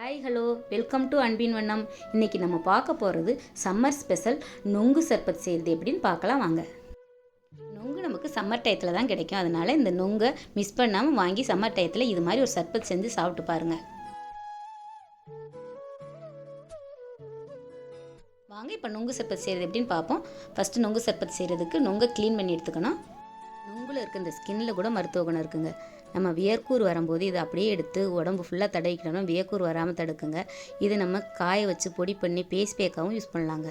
Hi hello welcome to அன்பின் வண்ணம். இன்றைக்கி நம்ம பார்க்க போகிறது சம்மர் ஸ்பெஷல் நொங்கு சர்பத் செய்கிறது எப்படின்னு பார்க்கலாம் வாங்க. நொங்கு நமக்கு சம்மர் டயத்தில் தான் கிடைக்கும். அதனால் இந்த நொங்கை மிஸ் பண்ணாமல் வாங்கி சம்மர் டயத்தில் இது மாதிரி ஒரு சர்பத் செஞ்சு சாப்பிட்டு பாருங்கள். வாங்க இப்போ நொங்கு சர்பத் செய்கிறது எப்படின்னு பார்ப்போம். ஃபஸ்ட்டு நொங்கு சர்பத் செய்கிறதுக்கு நொங்கை க்ளீன் பண்ணி எடுத்துக்கணும். நொங்கில் இருக்க இந்த ஸ்கின்ல கூட மருத்துவ குணம் இருக்குங்க. நம்ம வியர்க்கூர் வரும்போது இதை அப்படியே எடுத்து உடம்பு ஃபுல்லாக தடவிக்கணும். வியர்க்கூர் வராமல் தடுக்குங்க. இது நம்ம காய வச்சு பொடி பண்ணி பேஸ்ட் பேக்காகவும் யூஸ் பண்ணலாங்க.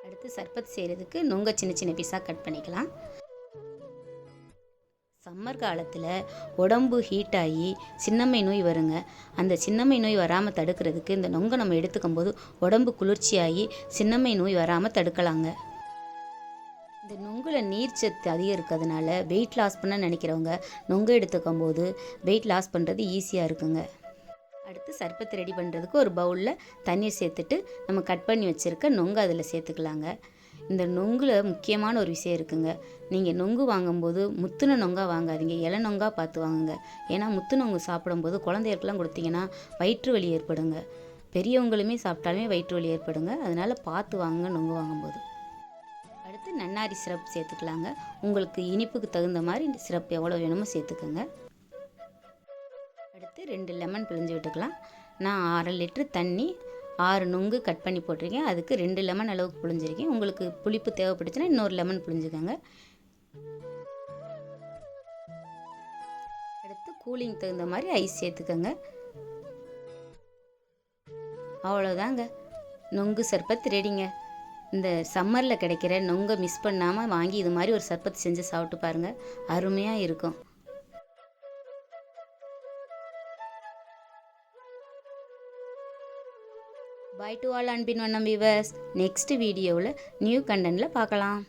அடுத்து சர்பத் செய்கிறதுக்கு நொங்கை சின்ன சின்ன பீஸாக கட் பண்ணிக்கலாம். சம்மர் காலத்தில் உடம்பு ஹீட் ஆகி சின்னம்மை நோய் வருங்க. அந்த சின்னம்மை நோய் வராமல் தடுக்கிறதுக்கு இந்த நொங்கை நம்ம எடுத்துக்கும் போது உடம்பு குளிர்ச்சியாகி சின்னம்மை நோய் வராமல் தடுக்கலாங்க. இந்த நொங்கில் நீர்ச்சத்து அதிகம் இருக்கிறதுனால வெயிட் லாஸ் பண்ண நினைக்கிறவங்க நொங்கு எடுத்துக்கும் போது வெயிட் லாஸ் பண்ணுறது ஈஸியாக இருக்குங்க. அடுத்து சர்பத்து ரெடி பண்ணுறதுக்கு ஒரு பவுலில் தண்ணீர் சேர்த்துட்டு நம்ம கட் பண்ணி வச்சுருக்க நொங்கு அதில் சேர்த்துக்கலாங்க. இந்த நொங்கில் முக்கியமான ஒரு விஷயம் இருக்குங்க. நீங்கள் நொங்கு வாங்கும்போது முத்துன நொங்காக வாங்காதீங்க, இலை நொங்காக பார்த்து வாங்குங்க. ஏன்னா முத்து நொங்கு சாப்பிடும்போது குழந்தைகளுக்கெல்லாம் கொடுத்தீங்கன்னா வயிற்று வலி ஏற்படுங்க. பெரியவங்களுமே சாப்பிட்டாலுமே வயிற்று வலி ஏற்படுங்க. அதனால் பார்த்து வாங்குங்க நொங்கு வாங்கும்போது. அடுத்து நன்னாரி சிரப் சேர்த்துக்கலாங்க. உங்களுக்கு இனிப்புக்கு தகுந்த மாதிரி சிரப் எவ்வளோ வேணுமோ சேர்த்துக்கோங்க. அடுத்து 2 லெமன் பிழிஞ்சு விட்டுக்கலாம். நான் 1/2 லிட்டரு தண்ணி 6 நொங்கு கட் பண்ணி போட்டிருக்கேன். அதுக்கு 2 லெமன் அளவுக்கு பிழிஞ்சிருக்கேன். உங்களுக்கு புளிப்பு தேவைப்பட்டுச்சுன்னா இன்னொரு லெமன் பிழிஞ்சுக்கோங்க. அடுத்து கூலிங் தகுந்த மாதிரி ஐஸ் சேர்த்துக்கோங்க. அவ்வளோதாங்க, நொங்கு சர்பத் ரெடிங்க. இந்த சம்மரில் கிடைக்கிற நொங்கை மிஸ் பண்ணாமல் வாங்கி இது மாதிரி ஒரு சர்பத் செஞ்சு சாப்பிட்டு பாருங்கள். அருமையாக இருக்கும். பை டு ஆல் அன்பின் வண்ணம் வியூவர்ஸ். நெக்ஸ்ட் வீடியோவில் நியூ கண்டென்ட்டில் பார்க்கலாம்.